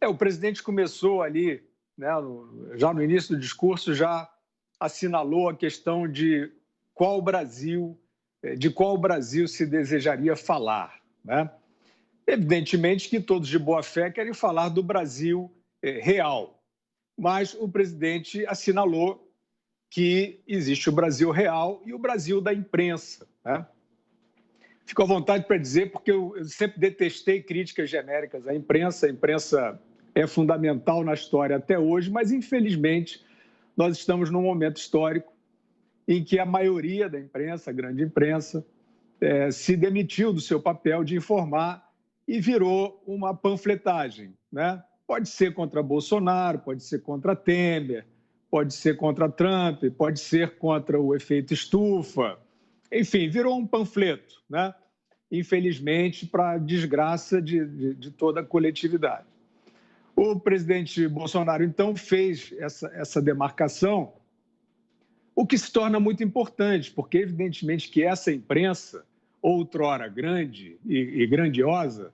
O presidente começou ali, né, já no início do discurso, já assinalou a questão de de qual Brasil se desejaria falar, né? Evidentemente que todos de boa fé querem falar do Brasil real, mas o presidente assinalou que existe o Brasil real e o Brasil da imprensa, né? Fico à vontade para dizer, porque eu sempre detestei críticas genéricas à imprensa. A imprensa é fundamental na história até hoje, mas, infelizmente, nós estamos num momento histórico em que a maioria da imprensa, a grande imprensa, se demitiu do seu papel de informar e virou uma panfletagem, né? Pode ser contra Bolsonaro, pode ser contra Temer, pode ser contra Trump, pode ser contra o efeito estufa. Enfim, virou um panfleto, né? Infelizmente, para a desgraça de toda a coletividade. O presidente Bolsonaro, então, fez essa demarcação, o que se torna muito importante, porque, evidentemente, que essa imprensa, outrora grande e grandiosa,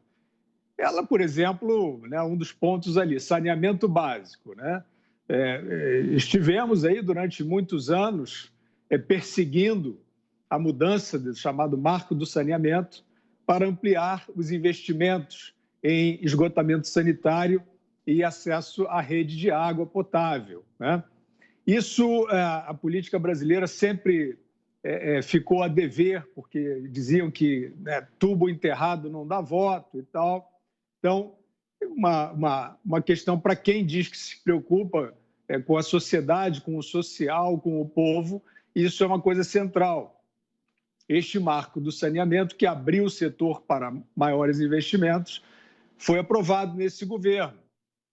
ela, por exemplo, né, um dos pontos ali, saneamento básico, né? Estivemos aí durante muitos anos perseguindo a mudança do chamado marco do saneamento para ampliar os investimentos em esgotamento sanitário e acesso à rede de água potável, né? Isso, a política brasileira sempre ficou a dever, porque diziam que, né, tubo enterrado não dá voto e tal. Então, uma questão para quem diz que se preocupa com a sociedade, com o social, com o povo, isso é uma coisa central. Este marco do saneamento, que abriu o setor para maiores investimentos, foi aprovado nesse governo.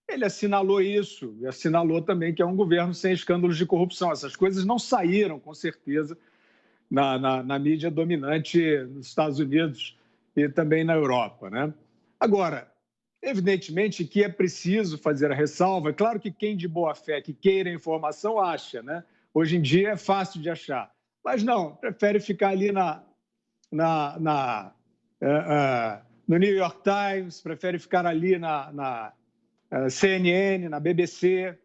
Ele assinalou isso e assinalou também que é um governo sem escândalos de corrupção. Essas coisas não saíram, com certeza, na mídia dominante nos Estados Unidos e também na Europa, né? Agora, evidentemente que é preciso fazer a ressalva. É claro que quem de boa fé que queira informação acha, né? Hoje em dia é fácil de achar. Mas não, prefere ficar ali no New York Times, prefere ficar ali na CNN, na BBC,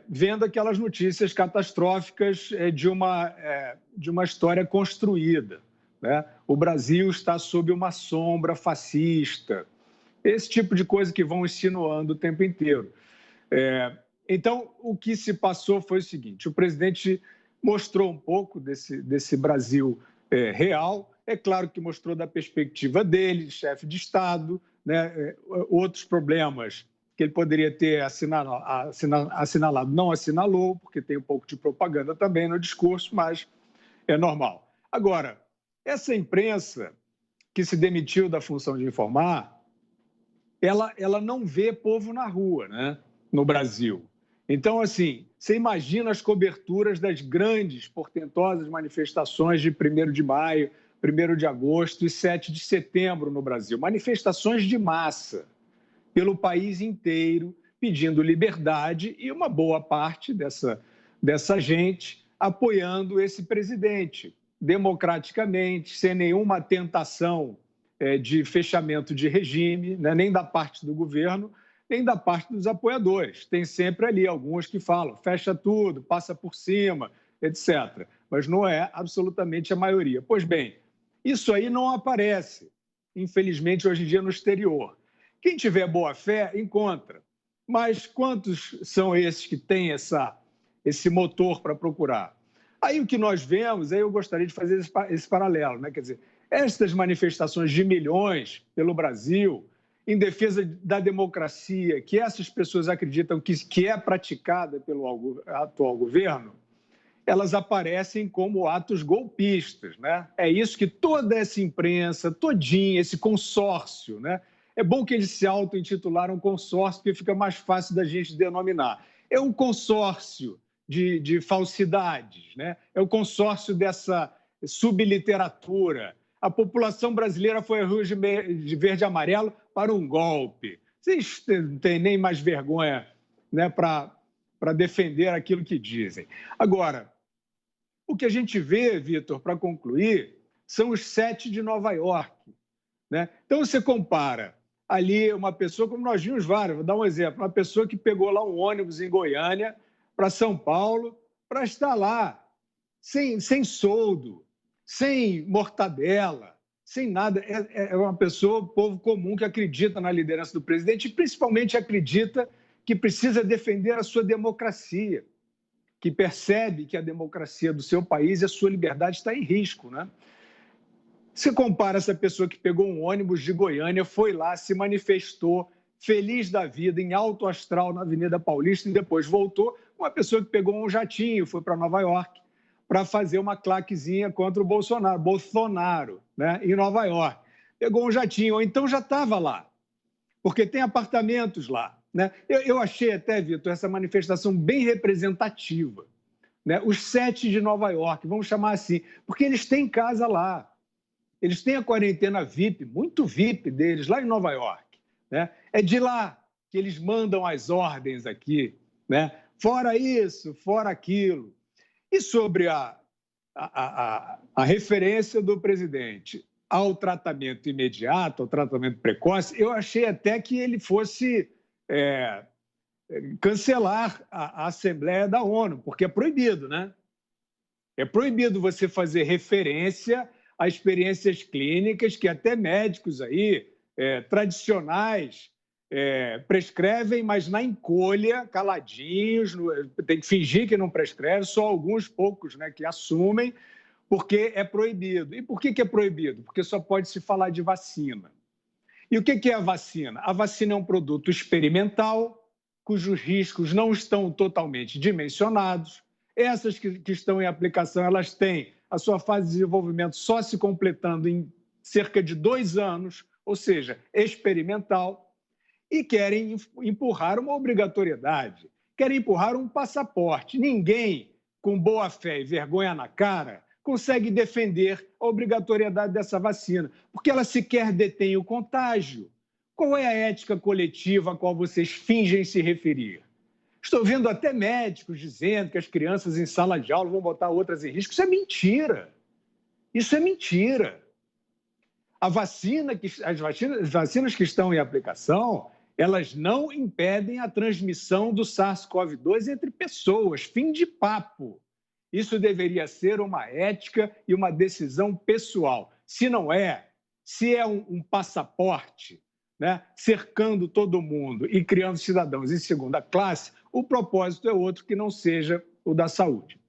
vendo aquelas notícias catastróficas de uma história construída, né? O Brasil está sob uma sombra fascista, esse tipo de coisa que vão insinuando o tempo inteiro. Então, o que se passou foi o seguinte: o presidente mostrou um pouco desse Brasil real. É claro que mostrou da perspectiva dele, de chefe de Estado, né? Outros problemas que ele poderia ter assinalado, não assinalou, porque tem um pouco de propaganda também no discurso, mas é normal. Agora, essa imprensa que se demitiu da função de informar, ela não vê povo na rua, né, no Brasil. Então, assim, você imagina as coberturas das grandes, portentosas manifestações de 1º de maio, 1º de agosto e 7 de setembro no Brasil. Manifestações de massa pelo país inteiro, pedindo liberdade, e uma boa parte dessa gente apoiando esse presidente, democraticamente, sem nenhuma tentação de fechamento de regime, né, nem da parte do governo, nem da parte dos apoiadores. Tem sempre ali alguns que falam, fecha tudo, passa por cima, etc. Mas não é absolutamente a maioria. Pois bem, isso aí não aparece, infelizmente, hoje em dia no exterior. Quem tiver boa fé, encontra. Mas quantos são esses que têm esse motor para procurar? Aí o que nós vemos, aí eu gostaria de fazer esse paralelo, né? Quer dizer, estas manifestações de milhões pelo Brasil, em defesa da democracia, que essas pessoas acreditam que é praticada pelo atual governo, elas aparecem como atos golpistas, né? É isso que toda essa imprensa, todinha, esse consórcio, né? É bom que eles se auto-intitularam consórcio, porque fica mais fácil da gente denominar. É um consórcio de falsidades, né? É o consórcio dessa subliteratura. A população brasileira foi a rua de verde e amarelo para um golpe. Vocês não têm nem mais vergonha, né, para defender aquilo que dizem. Agora, o que a gente vê, Vitor, para concluir, são os 7 de Nova York, né? Então, você compara ali uma pessoa, como nós vimos vários, vou dar um exemplo, uma pessoa que pegou lá um ônibus em Goiânia para São Paulo para estar lá, sem soldo, sem mortadela, sem nada. É uma pessoa, povo comum, que acredita na liderança do presidente e principalmente acredita que precisa defender a sua democracia, que percebe que a democracia do seu país e a sua liberdade está em risco, né? Você compara essa pessoa que pegou um ônibus de Goiânia, foi lá, se manifestou, feliz da vida, em alto astral na Avenida Paulista e depois voltou, com uma pessoa que pegou um jatinho, foi para Nova York para fazer uma claquezinha contra o Bolsonaro, né, em Nova York. Pegou um jatinho, ou então já estava lá, porque tem apartamentos lá, né? Eu achei até, Vitor, essa manifestação bem representativa, né? Os 7 de Nova York, vamos chamar assim, porque eles têm casa lá. Eles têm a quarentena VIP, muito VIP deles, lá em Nova York, né? É de lá que eles mandam as ordens aqui, né? Fora isso, fora aquilo. E sobre a referência do presidente ao tratamento imediato, ao tratamento precoce, eu achei até que ele fosse cancelar a Assembleia da ONU, porque é proibido, né? É proibido você fazer referência a experiências clínicas que até médicos aí, tradicionais, prescrevem, mas na encolha, caladinhos, tem que fingir que não prescreve, só alguns poucos, né, que assumem, porque é proibido. E por que é proibido? Porque só pode se falar de vacina. E o que é a vacina? A vacina é um produto experimental, cujos riscos não estão totalmente dimensionados. Essas que estão em aplicação, elas têm a sua fase de desenvolvimento só se completando em cerca de 2 anos, ou seja, experimental, e querem empurrar uma obrigatoriedade, querem empurrar um passaporte. Ninguém, com boa fé e vergonha na cara, consegue defender a obrigatoriedade dessa vacina, porque ela sequer detém o contágio. Qual é a ética coletiva a qual vocês fingem se referir? Estou vendo até médicos dizendo que as crianças em sala de aula vão botar outras em risco. Isso é mentira. Isso é mentira. As vacinas que estão em aplicação, elas não impedem a transmissão do SARS-CoV-2 entre pessoas. Fim de papo. Isso deveria ser uma ética e uma decisão pessoal. Se não é, se é um passaporte, né, cercando todo mundo e criando cidadãos em segunda classe, o propósito é outro que não seja o da saúde.